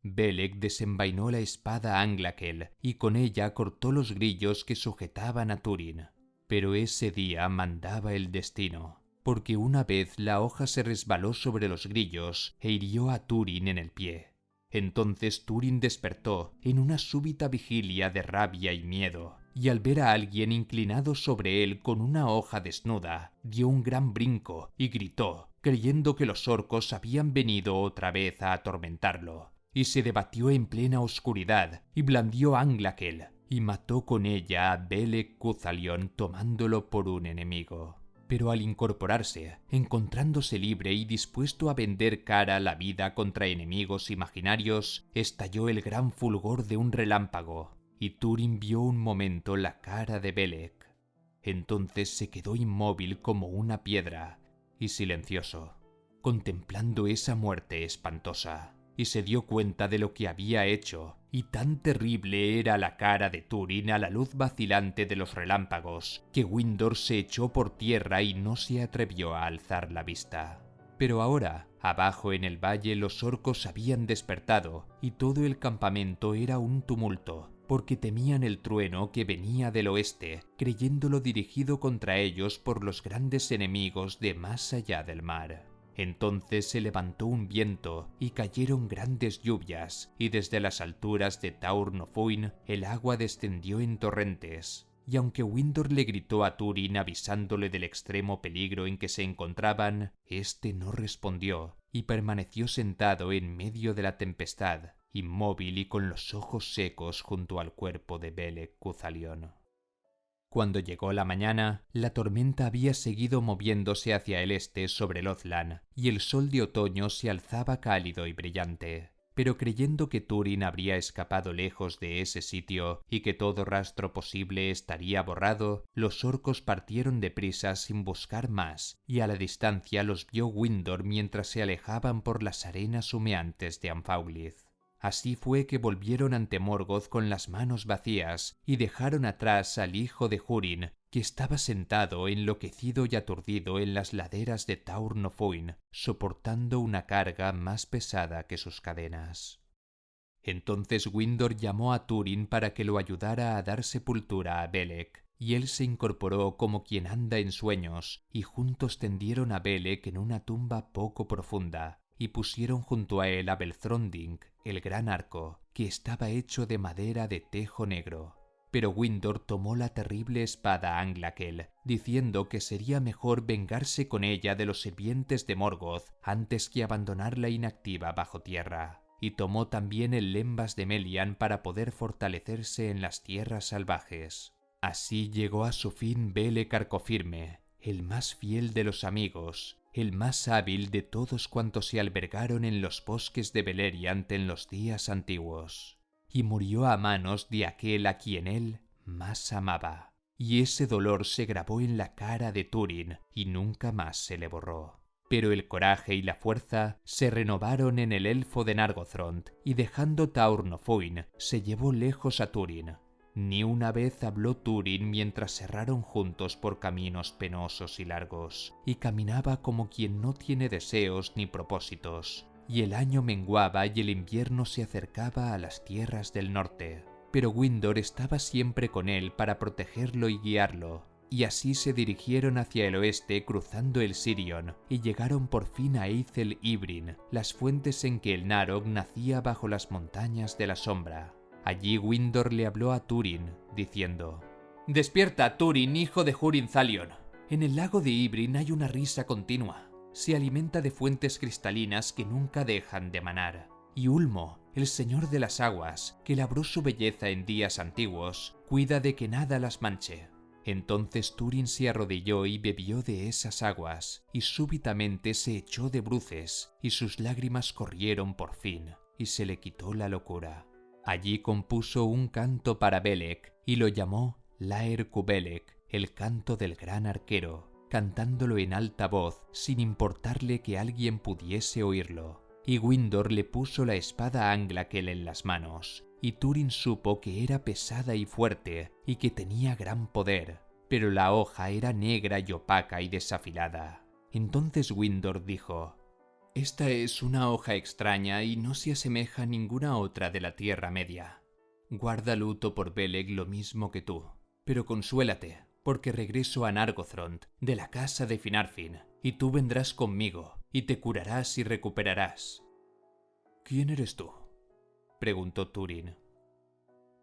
Beleg desenvainó la espada Anglakel y con ella cortó los grillos que sujetaban a Túrin. Pero ese día mandaba el destino, porque una vez la hoja se resbaló sobre los grillos e hirió a Túrin en el pie. Entonces Túrin despertó en una súbita vigilia de rabia y miedo, y al ver a alguien inclinado sobre él con una hoja desnuda, dio un gran brinco y gritó, creyendo que los orcos habían venido otra vez a atormentarlo, y se debatió en plena oscuridad y blandió Anglakel, y mató con ella a Beleg Cuthalion tomándolo por un enemigo. Pero al incorporarse, encontrándose libre y dispuesto a vender cara la vida contra enemigos imaginarios, estalló el gran fulgor de un relámpago, y Túrin vio un momento la cara de Beleg. Entonces se quedó inmóvil como una piedra y silencioso, contemplando esa muerte espantosa, y se dio cuenta de lo que había hecho, y tan terrible era la cara de Túrin a la luz vacilante de los relámpagos, que Windor se echó por tierra y no se atrevió a alzar la vista. Pero ahora, abajo en el valle, los orcos habían despertado, y todo el campamento era un tumulto, porque temían el trueno que venía del oeste, creyéndolo dirigido contra ellos por los grandes enemigos de más allá del mar. Entonces se levantó un viento y cayeron grandes lluvias, y desde las alturas de Taur Nofuin el agua descendió en torrentes. Y aunque Windor le gritó a Túrin avisándole del extremo peligro en que se encontraban, éste no respondió y permaneció sentado en medio de la tempestad, inmóvil y con los ojos secos junto al cuerpo de Beleg Cuthalion. Cuando llegó la mañana, la tormenta había seguido moviéndose hacia el este sobre Lothlan, y el sol de otoño se alzaba cálido y brillante. Pero creyendo que Túrin habría escapado lejos de ese sitio y que todo rastro posible estaría borrado, los orcos partieron deprisa sin buscar más, y a la distancia los vio Windor mientras se alejaban por las arenas humeantes de Anfauglith. Así fue que volvieron ante Morgoth con las manos vacías y dejaron atrás al hijo de Húrin, que estaba sentado enloquecido y aturdido en las laderas de Taur Nofuin, soportando una carga más pesada que sus cadenas. Entonces Windor llamó a Túrin para que lo ayudara a dar sepultura a Beleg, y él se incorporó como quien anda en sueños, y juntos tendieron a Beleg en una tumba poco profunda, y pusieron junto a él a Belthronding, el gran arco, que estaba hecho de madera de tejo negro. Pero Windor tomó la terrible espada Anglakel, diciendo que sería mejor vengarse con ella de los sirvientes de Morgoth antes que abandonarla inactiva bajo tierra, y tomó también el lembas de Melian para poder fortalecerse en las tierras salvajes. Así llegó a su fin Beleg Carcofirme, el más fiel de los amigos, el más hábil de todos cuantos se albergaron en los bosques de Beleriand en los días antiguos, y murió a manos de aquel a quien él más amaba, y ese dolor se grabó en la cara de Túrin y nunca más se le borró. Pero el coraje y la fuerza se renovaron en el elfo de Nargothrond, y dejando Taur Nofuin, se llevó lejos a Túrin. Ni una vez habló Túrin mientras erraron juntos por caminos penosos y largos, y caminaba como quien no tiene deseos ni propósitos, y el año menguaba y el invierno se acercaba a las tierras del norte. Pero Windor estaba siempre con él para protegerlo y guiarlo, y así se dirigieron hacia el oeste cruzando el Sirion, y llegaron por fin a Eithel Ibrin, las fuentes en que el Narog nacía bajo las montañas de la sombra. Allí Windor le habló a Túrin, diciendo: «Despierta, Túrin, hijo de Húrin Thalion. En el lago de Ibrin hay una risa continua. Se alimenta de fuentes cristalinas que nunca dejan de manar. Y Ulmo, el señor de las aguas, que labró su belleza en días antiguos, cuida de que nada las manche». Entonces Túrin se arrodilló y bebió de esas aguas, y súbitamente se echó de bruces, y sus lágrimas corrieron por fin, y se le quitó la locura. Allí compuso un canto para Beleg y lo llamó Laer Cubeleg, el canto del gran arquero, cantándolo en alta voz sin importarle que alguien pudiese oírlo. Y Windor le puso la espada Anglakel en las manos, y Túrin supo que era pesada y fuerte y que tenía gran poder, pero la hoja era negra y opaca y desafilada. Entonces Windor dijo: Esta es una hoja extraña y no se asemeja a ninguna otra de la Tierra Media. Guarda luto por Beleg lo mismo que tú, pero consuélate, porque regreso a Nargothrond, de la casa de Finarfin, y tú vendrás conmigo, y te curarás y recuperarás. ¿Quién eres tú?, preguntó Túrin.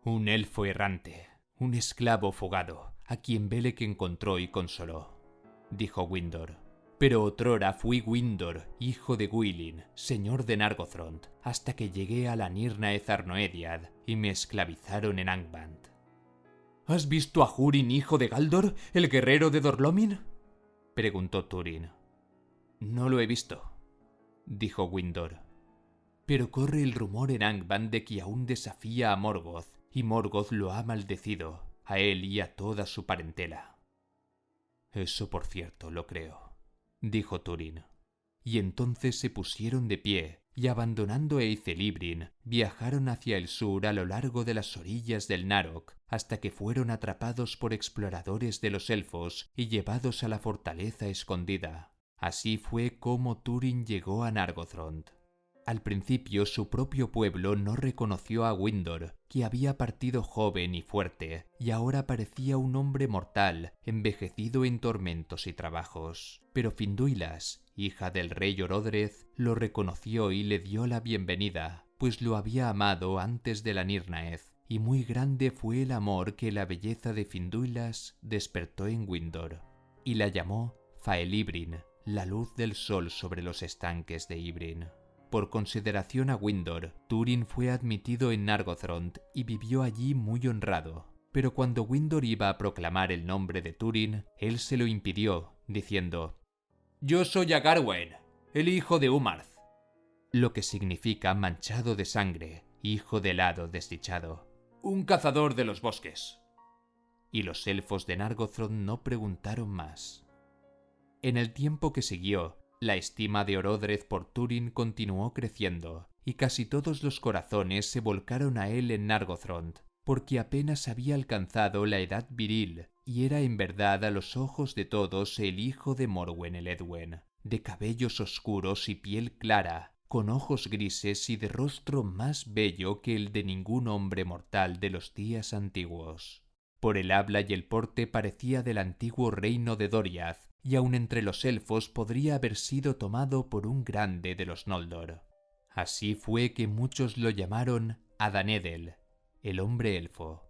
Un elfo errante, un esclavo fugado, a quien Beleg encontró y consoló, dijo Windor. Pero otrora fui Windor, hijo de Gwilyn, señor de Nargothrond, hasta que llegué a la Nirnaeth Arnoediad y me esclavizaron en Angband. ¿Has visto a Húrin, hijo de Galdor, el guerrero de Dorlomin?, preguntó Túrin. No lo he visto, dijo Windor. Pero corre el rumor en Angband de que aún desafía a Morgoth, y Morgoth lo ha maldecido, a él y a toda su parentela. Eso por cierto lo creo, dijo Túrin. Y entonces se pusieron de pie y abandonando Eichelibrin viajaron hacia el sur a lo largo de las orillas del Narok hasta que fueron atrapados por exploradores de los elfos y llevados a la fortaleza escondida. Así fue como Túrin llegó a Nargothrond. Al principio su propio pueblo no reconoció a Windor, que había partido joven y fuerte, y ahora parecía un hombre mortal, envejecido en tormentos y trabajos. Pero Finduilas, hija del rey Orodreth, lo reconoció y le dio la bienvenida, pues lo había amado antes de la Nirnaeth, y muy grande fue el amor que la belleza de Finduilas despertó en Windor, y la llamó Faelibrin, la luz del sol sobre los estanques de Ibrin. Por consideración a Windor, Túrin fue admitido en Nargothrond y vivió allí muy honrado. Pero cuando Windor iba a proclamar el nombre de Túrin, él se lo impidió, diciendo: «Yo soy Agarwen, el hijo de Umarth», lo que significa manchado de sangre, hijo del hado desdichado, un cazador de los bosques. Y los elfos de Nargothrond no preguntaron más. En el tiempo que siguió, la estima de Orodreth por Túrin continuó creciendo, y casi todos los corazones se volcaron a él en Nargothrond, porque apenas había alcanzado la edad viril, y era en verdad a los ojos de todos el hijo de Morwen el Edwen, de cabellos oscuros y piel clara, con ojos grises y de rostro más bello que el de ningún hombre mortal de los días antiguos. Por el habla y el porte parecía del antiguo reino de Doriath, y aun entre los elfos podría haber sido tomado por un grande de los Noldor. Así fue que muchos lo llamaron Adanedel, el hombre elfo.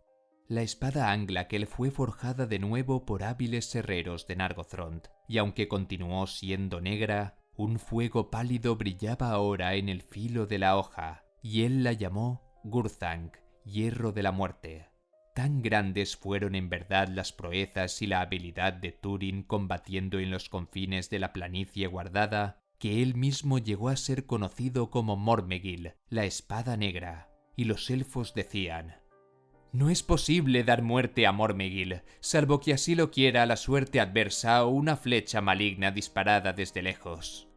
La espada Anglakel fue forjada de nuevo por hábiles herreros de Nargothrond, y aunque continuó siendo negra, un fuego pálido brillaba ahora en el filo de la hoja, y él la llamó Gurthanc, hierro de la muerte. Tan grandes fueron en verdad las proezas y la habilidad de Túrin combatiendo en los confines de la planicie guardada, que él mismo llegó a ser conocido como Mormegil, la espada negra, y los elfos decían: «No es posible dar muerte a Mormegil, salvo que así lo quiera la suerte adversa o una flecha maligna disparada desde lejos».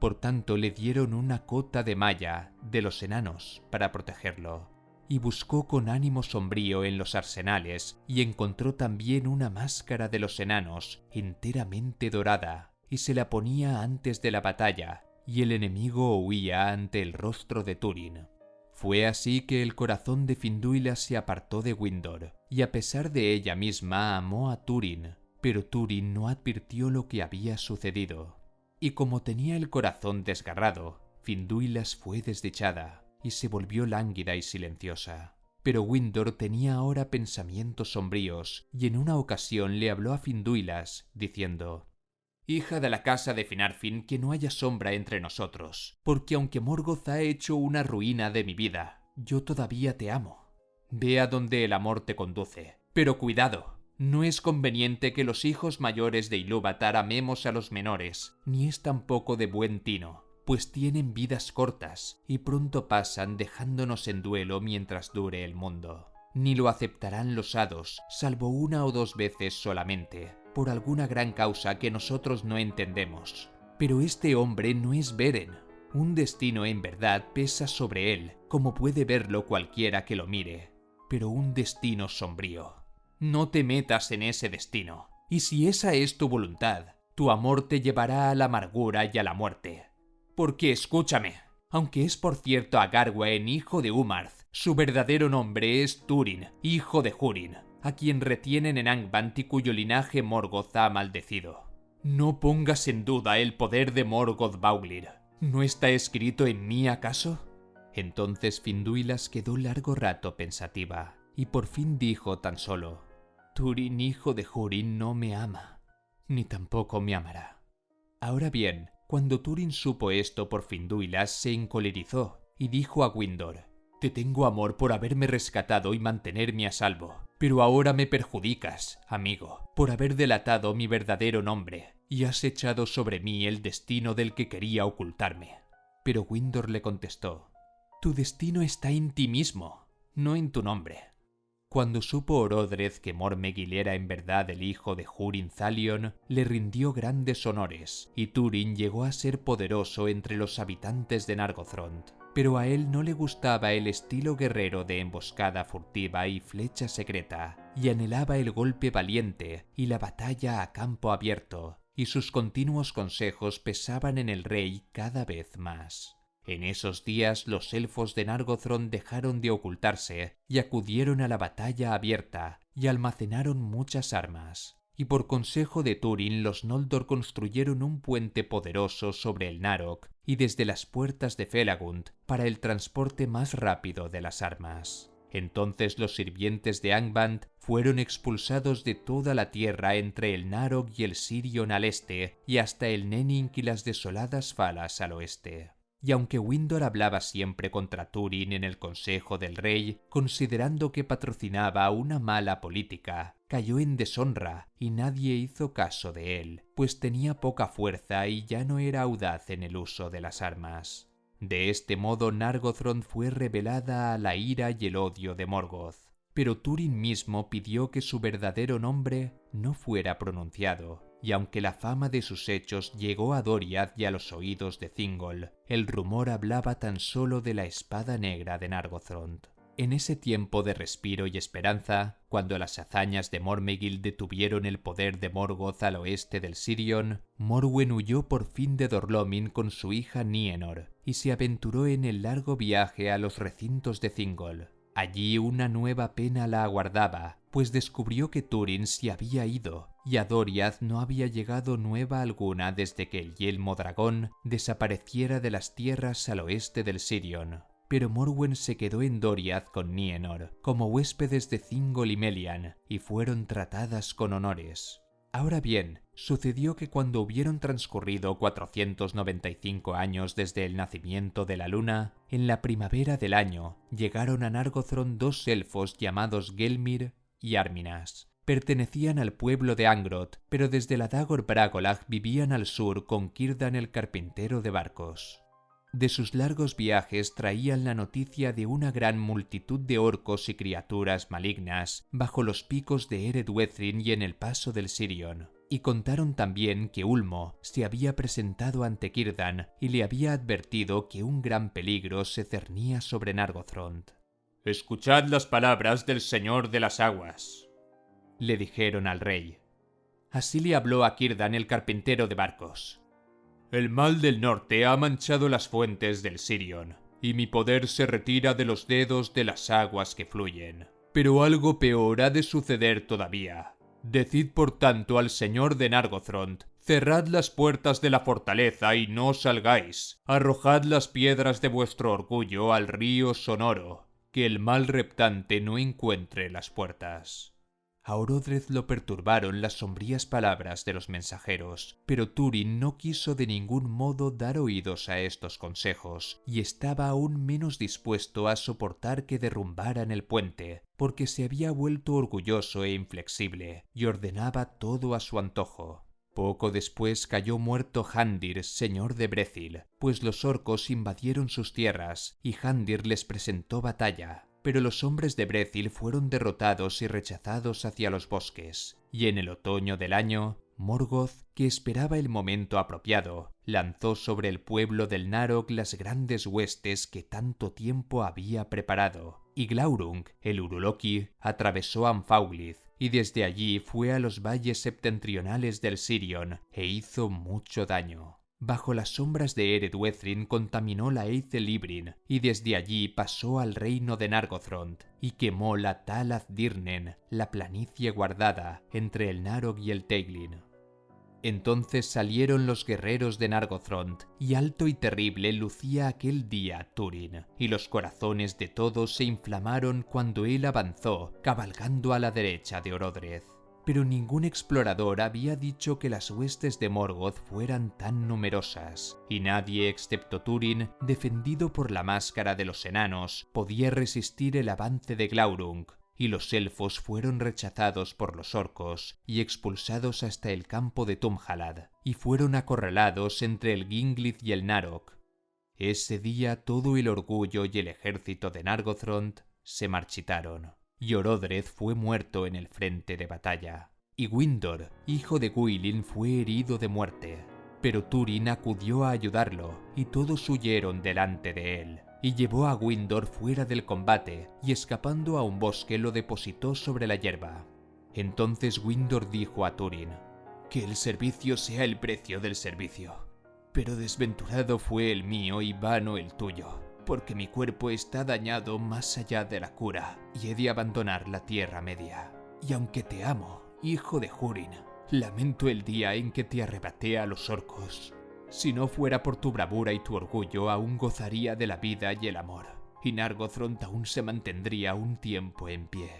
Por tanto le dieron una cota de malla de los enanos para protegerlo, y buscó con ánimo sombrío en los arsenales y encontró también una máscara de los enanos enteramente dorada, y se la ponía antes de la batalla, y el enemigo huía ante el rostro de Túrin. Fue así que el corazón de Finduilas se apartó de Windor, y a pesar de ella misma amó a Túrin, pero Túrin no advirtió lo que había sucedido. Y como tenía el corazón desgarrado, Finduilas fue desdichada, y se volvió lánguida y silenciosa. Pero Windor tenía ahora pensamientos sombríos, y en una ocasión le habló a Finduilas, diciendo: «Hija de la casa de Finarfin, que no haya sombra entre nosotros, porque aunque Morgoth ha hecho una ruina de mi vida, yo todavía te amo. Ve a donde el amor te conduce, pero cuidado, no es conveniente que los hijos mayores de Ilúvatar amemos a los menores, ni es tampoco de buen tino, pues tienen vidas cortas y pronto pasan dejándonos en duelo mientras dure el mundo. Ni lo aceptarán los hados, salvo una o dos veces solamente, por alguna gran causa que nosotros no entendemos. Pero este hombre no es Beren. Un destino en verdad pesa sobre él, como puede verlo cualquiera que lo mire, pero un destino sombrío. No te metas en ese destino, y si esa es tu voluntad, tu amor te llevará a la amargura y a la muerte. Porque escúchame, aunque es por cierto Agarwen, hijo de Umarth, su verdadero nombre es Túrin, hijo de Húrin, a quien retienen en Angband y cuyo linaje Morgoth ha maldecido. No pongas en duda el poder de Morgoth Bauglir. ¿No está escrito en mí acaso? Entonces Finduilas quedó largo rato pensativa, y por fin dijo tan solo: Túrin, hijo de Húrin, no me ama, ni tampoco me amará. Ahora bien, cuando Túrin supo esto por Finduilas, se encolerizó y dijo a Windor: Te tengo amor por haberme rescatado y mantenerme a salvo, pero ahora me perjudicas, amigo, por haber delatado mi verdadero nombre, y has echado sobre mí el destino del que quería ocultarme. Pero Windor le contestó: Tu destino está en ti mismo, no en tu nombre. Cuando supo Orodreth que Mormegil era en verdad el hijo de Húrin Thalion, le rindió grandes honores, y Túrin llegó a ser poderoso entre los habitantes de Nargothrond. Pero a él no le gustaba el estilo guerrero de emboscada furtiva y flecha secreta, y anhelaba el golpe valiente y la batalla a campo abierto, y sus continuos consejos pesaban en el rey cada vez más. En esos días los elfos de Nargothrond dejaron de ocultarse y acudieron a la batalla abierta y almacenaron muchas armas. Y por consejo de Túrin los Noldor construyeron un puente poderoso sobre el Narok y desde las puertas de Felagund para el transporte más rápido de las armas. Entonces los sirvientes de Angband fueron expulsados de toda la tierra entre el Narok y el Sirion al este y hasta el Nenink y las desoladas Falas al oeste. Y aunque Windor hablaba siempre contra Túrin en el consejo del rey, considerando que patrocinaba una mala política, cayó en deshonra y nadie hizo caso de él, pues tenía poca fuerza y ya no era audaz en el uso de las armas. De este modo Nargothrond fue revelada a la ira y el odio de Morgoth, pero Túrin mismo pidió que su verdadero nombre no fuera pronunciado. Y aunque la fama de sus hechos llegó a Doriath y a los oídos de Thingol, el rumor hablaba tan solo de la espada negra de Nargothrond. En ese tiempo de respiro y esperanza, cuando las hazañas de Mormegil detuvieron el poder de Morgoth al oeste del Sirion, Morwen huyó por fin de Dorlomin con su hija Nienor y se aventuró en el largo viaje a los recintos de Thingol. Allí una nueva pena la aguardaba, pues descubrió que Túrin se había ido, y a Doriath no había llegado nueva alguna desde que el yelmo dragón desapareciera de las tierras al oeste del Sirion. Pero Morwen se quedó en Doriath con Nienor, como huéspedes de Thingol y Melian, y fueron tratadas con honores. Ahora bien, sucedió que cuando hubieron transcurrido 495 años desde el nacimiento de la luna, en la primavera del año llegaron a Nargothrond dos elfos llamados Gelmir y Arminas. Pertenecían al pueblo de Angrod, pero desde la Dagor Bragollach vivían al sur con Círdan el carpintero de barcos. De sus largos viajes traían la noticia de una gran multitud de orcos y criaturas malignas bajo los picos de Eredwethrin y en el paso del Sirion, y contaron también que Ulmo se había presentado ante Círdan y le había advertido que un gran peligro se cernía sobre Nargothrond. «Escuchad las palabras del Señor de las Aguas», le dijeron al rey. Así le habló a Círdan el carpintero de barcos. «El mal del norte ha manchado las fuentes del Sirion, y mi poder se retira de los dedos de las aguas que fluyen. Pero algo peor ha de suceder todavía. Decid por tanto al señor de Nargothrond: cerrad las puertas de la fortaleza y no salgáis. Arrojad las piedras de vuestro orgullo al río Sonoro, que el mal reptante no encuentre las puertas». A Orodreth lo perturbaron las sombrías palabras de los mensajeros, pero Túrin no quiso de ningún modo dar oídos a estos consejos, y estaba aún menos dispuesto a soportar que derrumbaran el puente, porque se había vuelto orgulloso e inflexible, y ordenaba todo a su antojo. Poco después cayó muerto Handir, señor de Brethil, pues los orcos invadieron sus tierras, y Handir les presentó batalla. Pero los hombres de Brethil fueron derrotados y rechazados hacia los bosques, y en el otoño del año, Morgoth, que esperaba el momento apropiado, lanzó sobre el pueblo del Narok las grandes huestes que tanto tiempo había preparado, y Glaurung, el Uruloki, atravesó Anfauglith, y desde allí fue a los valles septentrionales del Sirion, e hizo mucho daño. Bajo las sombras de Eredwethrin contaminó la Eithel-Ibrin y desde allí pasó al reino de Nargothrond y quemó la Talath-Dirnen, la planicie guardada entre el Narog y el Teiglin. Entonces salieron los guerreros de Nargothrond, y alto y terrible lucía aquel día Túrin, y los corazones de todos se inflamaron cuando él avanzó, cabalgando a la derecha de Orodreth. Pero ningún explorador había dicho que las huestes de Morgoth fueran tan numerosas, y nadie excepto Túrin, defendido por la máscara de los enanos, podía resistir el avance de Glaurung, y los elfos fueron rechazados por los orcos y expulsados hasta el campo de Tumhalad, y fueron acorralados entre el Ginglyth y el Narok. Ese día todo el orgullo y el ejército de Nargothrond se marchitaron, y Orodreth fue muerto en el frente de batalla, y Windor, hijo de Gwylin, fue herido de muerte. Pero Túrin acudió a ayudarlo, y todos huyeron delante de él, y llevó a Windor fuera del combate, y escapando a un bosque lo depositó sobre la hierba. Entonces Windor dijo a Túrin: «Que el servicio sea el precio del servicio. Pero desventurado fue el mío y vano el tuyo, porque mi cuerpo está dañado más allá de la cura, y he de abandonar la Tierra Media. Y aunque te amo, hijo de Húrin, lamento el día en que te arrebaté a los orcos. Si no fuera por tu bravura y tu orgullo, aún gozaría de la vida y el amor, y Nargothrond aún se mantendría un tiempo en pie.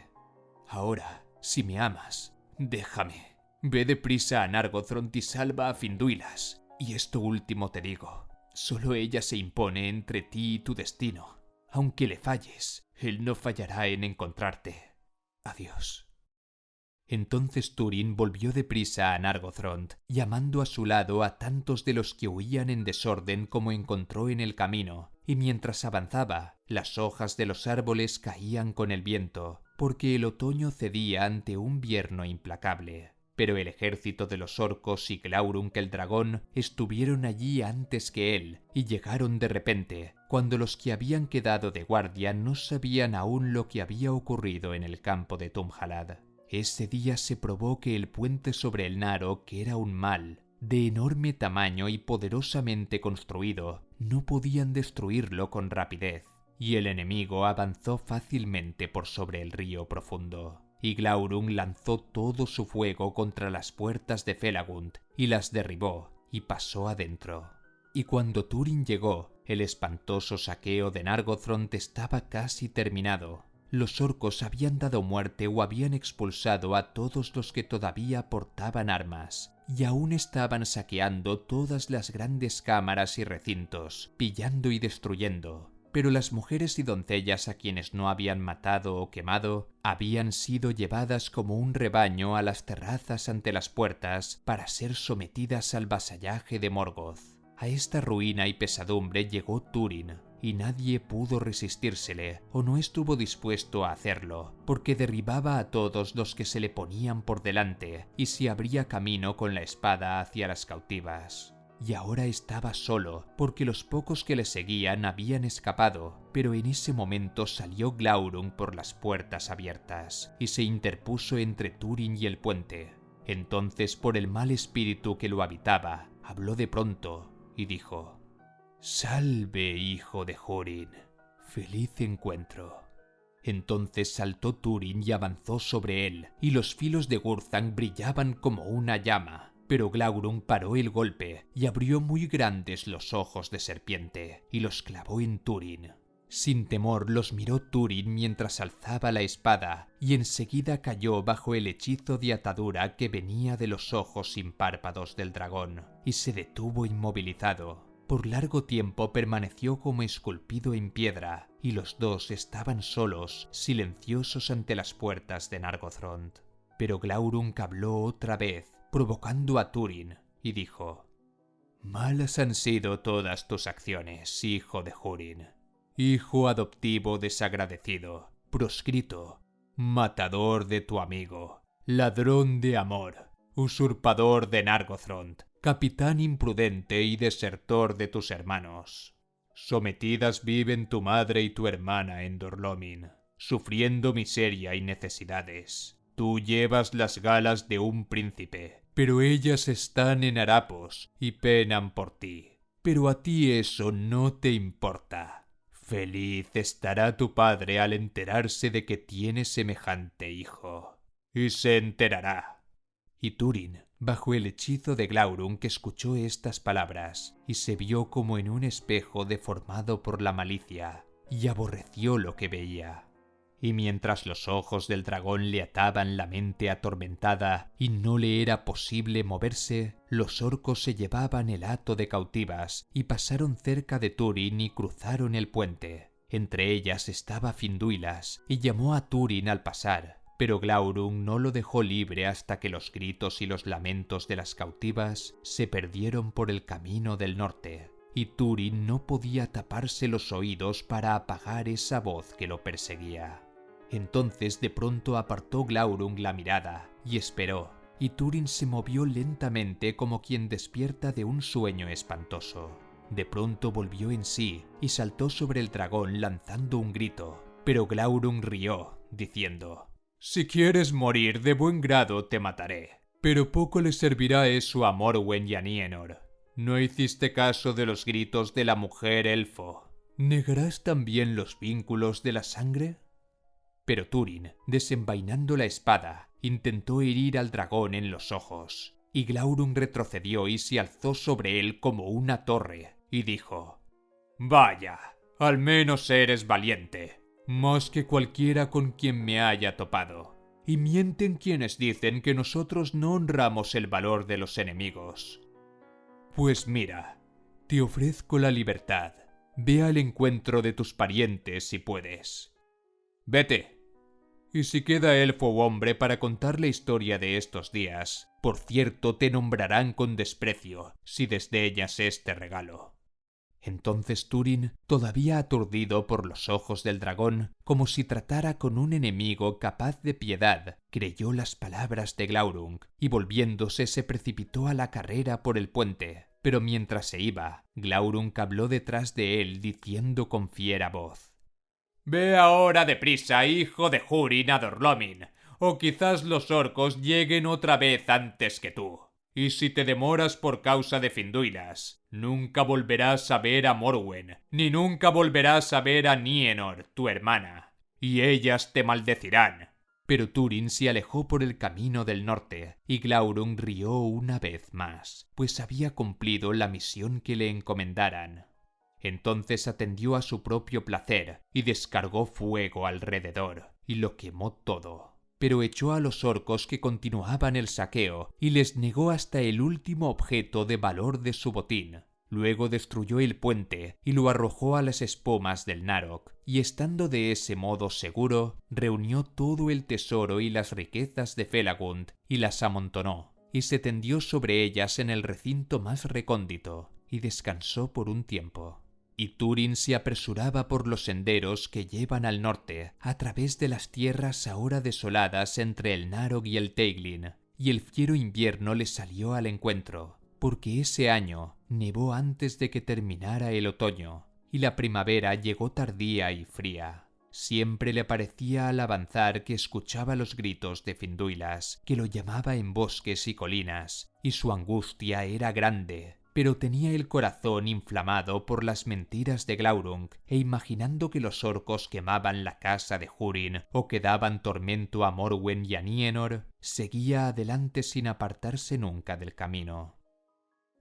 Ahora, si me amas, déjame. Ve deprisa a Nargothrond y salva a Finduilas. Y esto último te digo, solo ella se impone entre ti y tu destino. Aunque le falles, él no fallará en encontrarte. Adiós». Entonces Túrin volvió deprisa a Nargothrond, llamando a su lado a tantos de los que huían en desorden como encontró en el camino, y mientras avanzaba, las hojas de los árboles caían con el viento, porque el otoño cedía ante un invierno implacable. Pero el ejército de los orcos y Glaurung el dragón estuvieron allí antes que él, y llegaron de repente, cuando los que habían quedado de guardia no sabían aún lo que había ocurrido en el campo de Tumhalad. Ese día se probó que el puente sobre el Naro, que era un mal, de enorme tamaño y poderosamente construido, no podían destruirlo con rapidez, y el enemigo avanzó fácilmente por sobre el río profundo. Y Glaurung lanzó todo su fuego contra las puertas de Felagund, y las derribó, y pasó adentro. Y cuando Túrin llegó, el espantoso saqueo de Nargothrond estaba casi terminado. Los orcos habían dado muerte o habían expulsado a todos los que todavía portaban armas, y aún estaban saqueando todas las grandes cámaras y recintos, pillando y destruyendo. Pero las mujeres y doncellas a quienes no habían matado o quemado habían sido llevadas como un rebaño a las terrazas ante las puertas para ser sometidas al vasallaje de Morgoth. A esta ruina y pesadumbre llegó Túrin, y nadie pudo resistírsele, o no estuvo dispuesto a hacerlo, porque derribaba a todos los que se le ponían por delante, y se abría camino con la espada hacia las cautivas. Y ahora estaba solo, porque los pocos que le seguían habían escapado, pero en ese momento salió Glaurung por las puertas abiertas, y se interpuso entre Túrin y el puente. Entonces, por el mal espíritu que lo habitaba, habló de pronto, y dijo: «Salve, hijo de Húrin, feliz encuentro». Entonces saltó Túrin y avanzó sobre él, y los filos de Gurthang brillaban como una llama. Pero Glaurung paró el golpe y abrió muy grandes los ojos de serpiente, y los clavó en Túrin. Sin temor los miró Túrin mientras alzaba la espada, y enseguida cayó bajo el hechizo de atadura que venía de los ojos sin párpados del dragón, y se detuvo inmovilizado. Por largo tiempo permaneció como esculpido en piedra, y los dos estaban solos, silenciosos ante las puertas de Nargothrond. Pero Glaurung habló otra vez, provocando a Túrin, y dijo: «Malas han sido todas tus acciones, hijo de Húrin, hijo adoptivo desagradecido, proscrito, matador de tu amigo, ladrón de amor, usurpador de Nargothrond, capitán imprudente y desertor de tus hermanos. Sometidas viven tu madre y tu hermana en Dorlomin, sufriendo miseria y necesidades. Tú llevas las galas de un príncipe, pero ellas están en harapos y penan por ti. Pero a ti eso no te importa. Feliz estará tu padre al enterarse de que tiene semejante hijo. Y se enterará. Y Túrin, bajo el hechizo de Glaurung, escuchó estas palabras y se vio como en un espejo deformado por la malicia, y aborreció lo que veía. Y mientras los ojos del dragón le ataban la mente atormentada y no le era posible moverse, los orcos se llevaban el hato de cautivas y pasaron cerca de Túrin y cruzaron el puente. Entre ellas estaba Finduilas y llamó a Túrin al pasar, pero Glaurung no lo dejó libre hasta que los gritos y los lamentos de las cautivas se perdieron por el camino del norte, y Túrin no podía taparse los oídos para apagar esa voz que lo perseguía. Entonces de pronto apartó Glaurung la mirada y esperó, y Túrin se movió lentamente como quien despierta de un sueño espantoso. De pronto volvió en sí y saltó sobre el dragón lanzando un grito, pero Glaurung rió, diciendo: «Si quieres morir de buen grado te mataré, pero poco le servirá eso a Morwen y a Nienor. ¿No hiciste caso de los gritos de la mujer elfo? ¿Negarás también los vínculos de la sangre?» Pero Túrin, desenvainando la espada, intentó herir al dragón en los ojos, y Glaurung retrocedió y se alzó sobre él como una torre, y dijo: «Vaya, al menos eres valiente, más que cualquiera con quien me haya topado. Y mienten quienes dicen que nosotros no honramos el valor de los enemigos. Pues mira, te ofrezco la libertad. Ve al encuentro de tus parientes si puedes. Vete. Y si queda elfo u hombre para contar la historia de estos días, por cierto te nombrarán con desprecio si desdeñas este regalo». Entonces Túrin, todavía aturdido por los ojos del dragón, como si tratara con un enemigo capaz de piedad, creyó las palabras de Glaurung y volviéndose se precipitó a la carrera por el puente. Pero mientras se iba, Glaurung habló detrás de él diciendo con fiera voz: «Ve ahora deprisa, hijo de Húrin, a Dor-lómin, o quizás los orcos lleguen otra vez antes que tú. Y si te demoras por causa de Finduilas, nunca volverás a ver a Morwen, ni nunca volverás a ver a Nienor, tu hermana, y ellas te maldecirán». Pero Túrin se alejó por el camino del norte, y Glaurung rió una vez más, pues había cumplido la misión que le encomendaran. Entonces atendió a su propio placer y descargó fuego alrededor, y lo quemó todo. Pero echó a los orcos que continuaban el saqueo y les negó hasta el último objeto de valor de su botín. Luego destruyó el puente y lo arrojó a las espumas del Narok, y estando de ese modo seguro, reunió todo el tesoro y las riquezas de Felagund y las amontonó, y se tendió sobre ellas en el recinto más recóndito, y descansó por un tiempo. Y Túrin se apresuraba por los senderos que llevan al norte, a través de las tierras ahora desoladas entre el Narog y el Teiglin, y el fiero invierno le salió al encuentro, porque ese año nevó antes de que terminara el otoño, y la primavera llegó tardía y fría. Siempre le parecía al avanzar que escuchaba los gritos de Finduilas, que lo llamaba en bosques y colinas, y su angustia era grande. Pero tenía el corazón inflamado por las mentiras de Glaurung, e imaginando que los orcos quemaban la casa de Húrin o que daban tormento a Morwen y a Nienor, seguía adelante sin apartarse nunca del camino.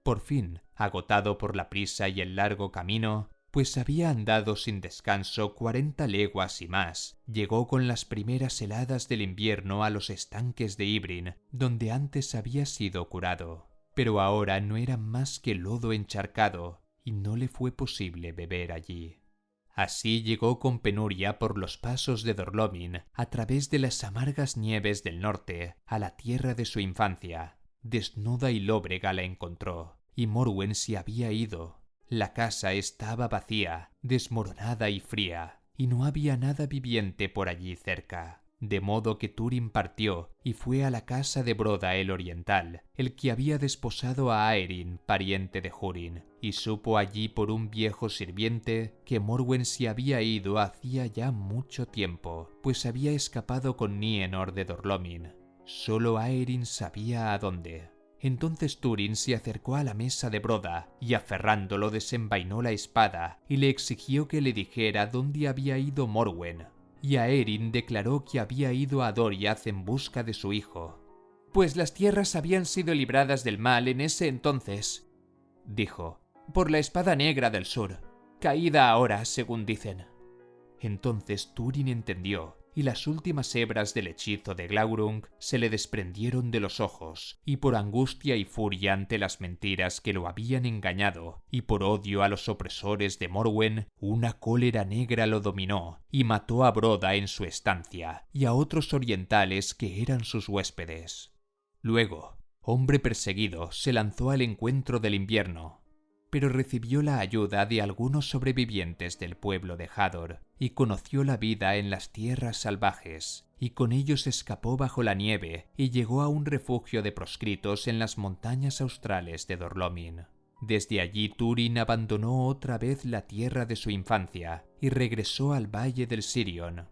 Por fin, agotado por la prisa y el largo camino, pues había andado sin descanso 40 leguas y más, llegó con las primeras heladas del invierno a los estanques de Ibrin, donde antes había sido curado. Pero ahora no era más que lodo encharcado, y no le fue posible beber allí. Así llegó con penuria por los pasos de Dor-lómin, a través de las amargas nieves del norte, a la tierra de su infancia. Desnuda y lóbrega la encontró, y Morwen se había ido. La casa estaba vacía, desmoronada y fría, y no había nada viviente por allí cerca. De modo que Túrin partió y fue a la casa de Broda el Oriental, el que había desposado a Aerin, pariente de Húrin, y supo allí por un viejo sirviente que Morwen se había ido hacía ya mucho tiempo, pues había escapado con Nienor de Dor-lómin. Solo Aerin sabía a dónde. Entonces Túrin se acercó a la mesa de Broda y aferrándolo desenvainó la espada y le exigió que le dijera dónde había ido Morwen. Y Aerin declaró que había ido a Doriath en busca de su hijo. «Pues las tierras habían sido libradas del mal en ese entonces», dijo, «por la espada negra del sur, caída ahora, según dicen». Entonces Túrin entendió, y las últimas hebras del hechizo de Glaurung se le desprendieron de los ojos, y por angustia y furia ante las mentiras que lo habían engañado, y por odio a los opresores de Morwen, una cólera negra lo dominó, y mató a Broda en su estancia, y a otros orientales que eran sus huéspedes. Luego, hombre perseguido, se lanzó al encuentro del invierno, pero recibió la ayuda de algunos sobrevivientes del pueblo de Hador, y conoció la vida en las tierras salvajes, y con ellos escapó bajo la nieve y llegó a un refugio de proscritos en las montañas australes de Dor-lómin. Desde allí Túrin abandonó otra vez la tierra de su infancia y regresó al valle del Sirion.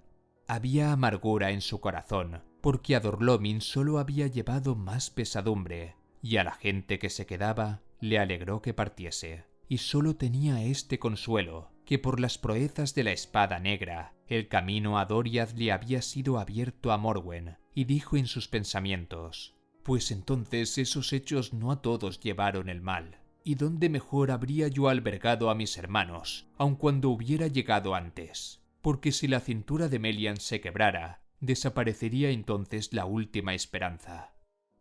Había amargura en su corazón, porque a Dor-lómin solo había llevado más pesadumbre, y a la gente que se quedaba le alegró que partiese, y solo tenía este consuelo, que por las proezas de la espada negra, el camino a Doriath le había sido abierto a Morwen, y dijo en sus pensamientos: «Pues entonces esos hechos no a todos llevaron el mal, y dónde mejor habría yo albergado a mis hermanos, aun cuando hubiera llegado antes, porque si la cintura de Melian se quebrara, desaparecería entonces la última esperanza.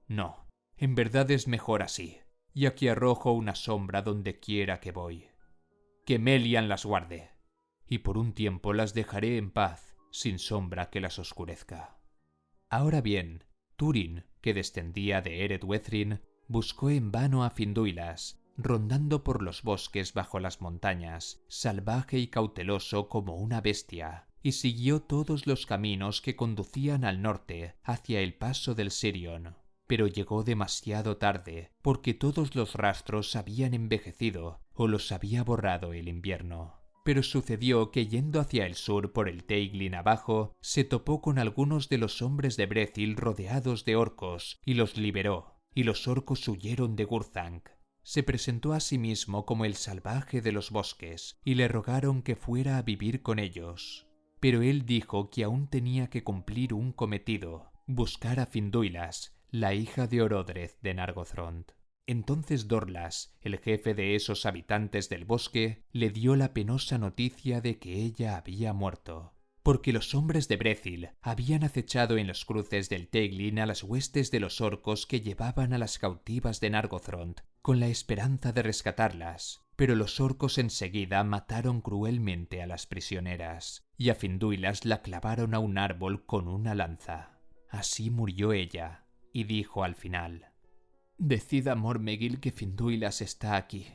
No, en verdad es mejor así, y aquí arrojo una sombra donde quiera que voy. Que Melian las guarde, y por un tiempo las dejaré en paz, sin sombra que las oscurezca». Ahora bien, Túrin, que descendía de Eredwethrin, buscó en vano a Finduilas, rondando por los bosques bajo las montañas, salvaje y cauteloso como una bestia, y siguió todos los caminos que conducían al norte, hacia el paso del Sirion. Pero llegó demasiado tarde, porque todos los rastros habían envejecido o los había borrado el invierno. Pero sucedió que yendo hacia el sur por el Teiglin abajo, se topó con algunos de los hombres de Brethil rodeados de orcos, y los liberó, y los orcos huyeron de Gurthanc. Se presentó a sí mismo como el salvaje de los bosques, y le rogaron que fuera a vivir con ellos. Pero él dijo que aún tenía que cumplir un cometido: buscar a Finduilas, la hija de Orodreth de Nargothrond. Entonces Dorlas, el jefe de esos habitantes del bosque, le dio la penosa noticia de que ella había muerto, porque los hombres de Brethil habían acechado en los cruces del Teiglin a las huestes de los orcos que llevaban a las cautivas de Nargothrond, con la esperanza de rescatarlas. Pero los orcos enseguida mataron cruelmente a las prisioneras, y a Finduilas la clavaron a un árbol con una lanza. Así murió ella, y dijo al final: «Decida Mormegil que Finduilas está aquí».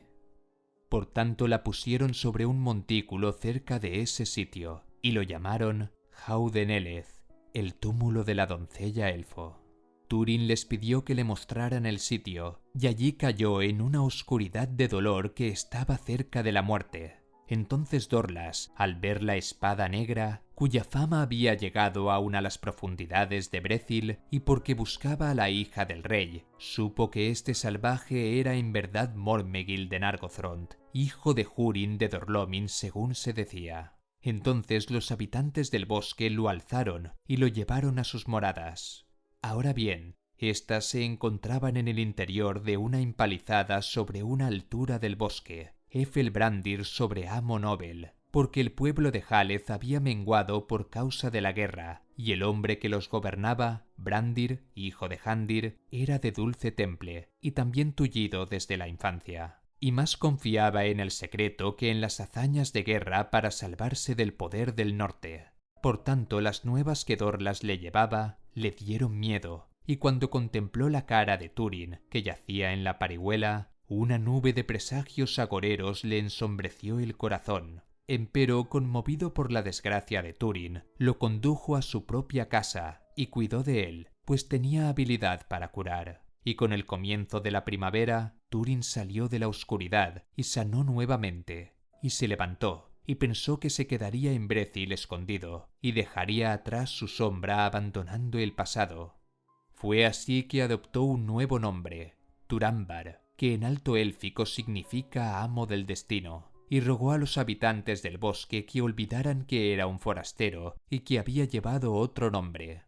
Por tanto la pusieron sobre un montículo cerca de ese sitio, y lo llamaron Haudeneleth, el túmulo de la doncella elfo. Túrin les pidió que le mostraran el sitio, y allí cayó en una oscuridad de dolor que estaba cerca de la muerte. Entonces Dorlas, al ver la espada negra, cuya fama había llegado aún a las profundidades de Brethil, y porque buscaba a la hija del rey, supo que este salvaje era en verdad Mormegil de Nargothrond, hijo de Húrin de Dor-lómin según se decía. Entonces los habitantes del bosque lo alzaron y lo llevaron a sus moradas. Ahora bien, éstas se encontraban en el interior de una empalizada sobre una altura del bosque, Efelbrandir sobre Amon Obel, porque el pueblo de Jaleth había menguado por causa de la guerra, y el hombre que los gobernaba, Brandir, hijo de Handir, era de dulce temple, y también tullido desde la infancia, y más confiaba en el secreto que en las hazañas de guerra para salvarse del poder del norte. Por tanto, las nuevas que Dorlas le llevaba le dieron miedo, y cuando contempló la cara de Túrin, que yacía en la parihuela, una nube de presagios agoreros le ensombreció el corazón. Empero, conmovido por la desgracia de Túrin, lo condujo a su propia casa y cuidó de él, pues tenía habilidad para curar. Y con el comienzo de la primavera, Túrin salió de la oscuridad y sanó nuevamente, y se levantó, y pensó que se quedaría en Brethil escondido, y dejaría atrás su sombra abandonando el pasado. Fue así que adoptó un nuevo nombre, Turambar, que en alto élfico significa amo del destino, y rogó a los habitantes del bosque que olvidaran que era un forastero y que había llevado otro nombre.